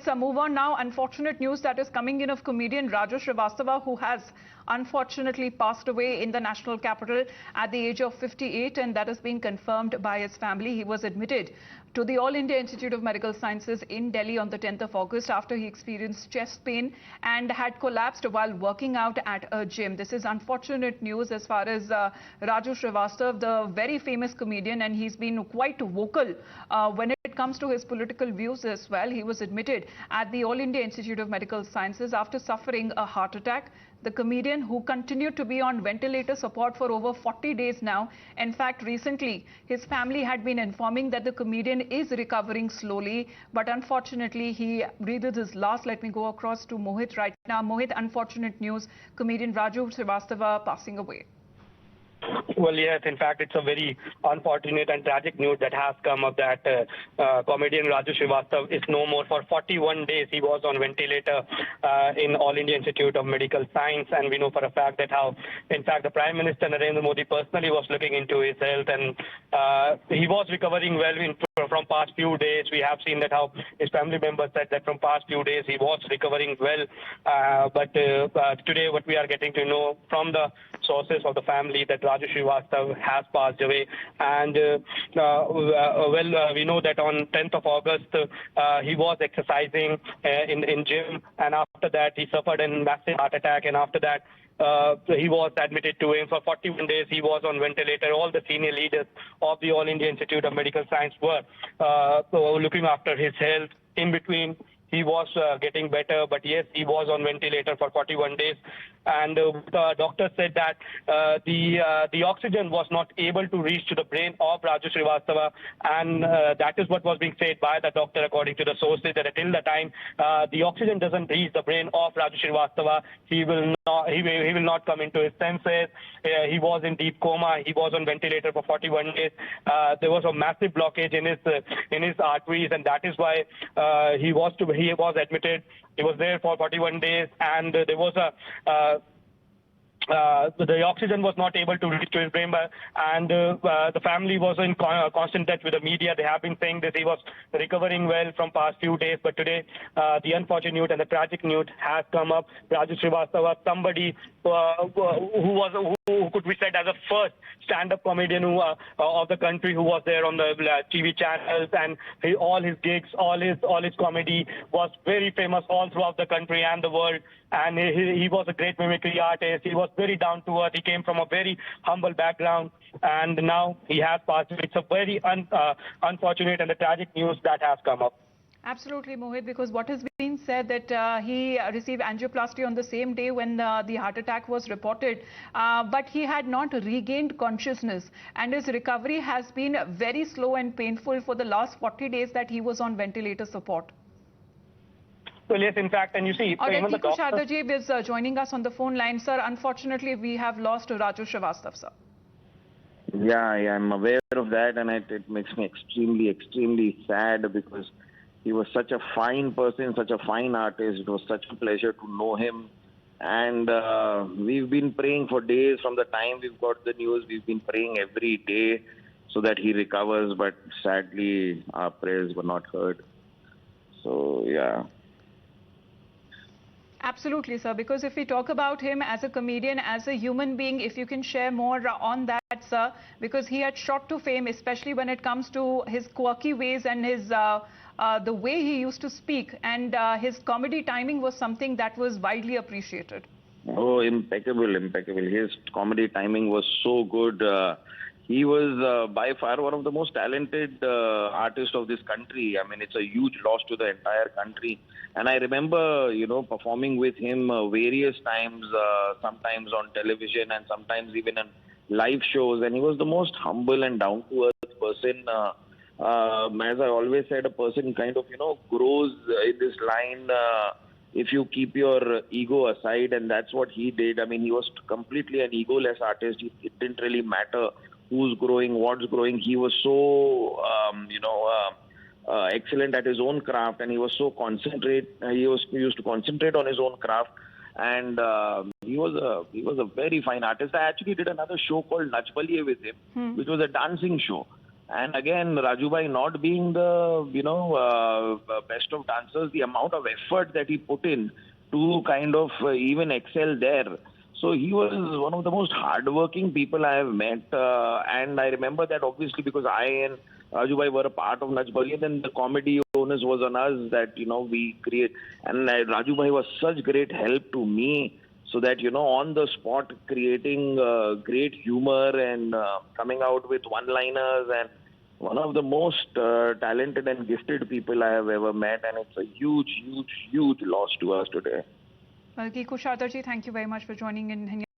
let's move on now. Unfortunate news that is coming in of comedian Raju Srivastava, who has unfortunately passed away in the national capital at the age of 58, and that has been confirmed by his family. He was admitted to the All India Institute of Medical Sciences in Delhi on the 10th of August after he experienced chest pain and had collapsed while working out at a gym. This is unfortunate news as far as Raju Srivastava, the very famous comedian, and he's been quite vocal when it comes to his political views as well. He was admitted at the All India Institute of Medical Sciences after suffering a heart attack. The comedian, who continued to be on ventilator support for over 40 days now. In fact, recently, his family had been informing that the comedian is recovering slowly, but unfortunately, he breathed his last. Let me go across to Mohit right now. Mohit, unfortunate news, comedian Raju Srivastava passing away. Well, yes, in fact, it's a very unfortunate and tragic news that has come up that comedian Raju Srivastava is no more. For 41 days, he was on ventilator in All India Institute of Medical Science, and we know for a fact that how, in fact, the Prime Minister Narendra Modi personally was looking into his health, and he was recovering well from past few days. We have seen that how his family members said that from past few days he was recovering well, but today what we are getting to know from the sources of the family that Raju Srivastava has passed away. And we know that on 10th of August he was exercising in gym, and after that he suffered a massive heart attack, and after that he was admitted to him for 41 days. He was on ventilator. All the senior leaders of the All India Institute of Medical Science were looking after his health. In between, he was getting better, but yes, he was on ventilator for 41 days. And the doctor said that the oxygen was not able to reach to the brain of Raju Srivastava, and that is what was being said by the doctor, according to the sources, that until the time the oxygen doesn't reach the brain of Raju Srivastava, he will not come into his senses. He was in deep coma. He was on ventilator for 41 days. There was a massive blockage in his arteries, and that is why he was admitted. He was there for 41 days, and there was the oxygen was not able to reach to his brain, and the family was in constant touch with the media. They have been saying that he was recovering well from past few days, but today the unfortunate and the tragic news has come up. Raju Srivastava, somebody who could be said as a first stand-up comedian of the country, who was there on the TV channels, and all his gigs, all his comedy was very famous all throughout the country and the world. And he was a great mimicry artist. He was very down to earth. He came from a very humble background, and now he has passed away. It's a very unfortunate and a tragic news that has come up. Absolutely, Mohit, because what has been said that he received angioplasty on the same day when the heart attack was reported, but he had not regained consciousness, and his recovery has been very slow and painful for the last 40 days that he was on ventilator support. Well, yes, in fact, and you see, even the doctor... Shardaji is joining us on the phone line. Sir, unfortunately, we have lost Raju Srivastava, sir. Yeah, I'm aware of that, and it makes me extremely sad, because he was such a fine person, such a fine artist. It was such a pleasure to know him. And we've been praying for days from the time we've got the news. We've been praying every day so that he recovers, but sadly, our prayers were not heard. So, yeah. Absolutely, sir, because if we talk about him as a comedian, as a human being, if you can share more on that, sir, because he had shot to fame, especially when it comes to his quirky ways and his the way he used to speak, and his comedy timing was something that was widely appreciated. Oh, impeccable, impeccable. His comedy timing was so good. He was by far one of the most talented artists of this country. I mean, it's a huge loss to the entire country. And I remember, performing with him various times, sometimes on television and sometimes even in live shows. And he was the most humble and down-to-earth person. As I always said, a person kind of, grows in this line if you keep your ego aside. And that's what he did. I mean, he was completely an egoless artist. It didn't really matter who's growing, what's growing. He was so, excellent at his own craft, and he was so he used to concentrate on his own craft, and he was a very fine artist. I actually did another show called Nach Baliye with him, which was a dancing show. And again, Rajubhai not being the, best of dancers, the amount of effort that he put in to kind of even excel there. So he was one of the most hardworking people I have met. And I remember that obviously because I and Rajubhai were a part of Nach Baliye, then the comedy onus was on us that, we create. And Rajubhai was such great help to me. So that, on the spot, creating great humor and coming out with one-liners, and one of the most talented and gifted people I have ever met. And it's a huge, huge, huge loss to us today. Well, Kushadarji, thank you very much for joining in.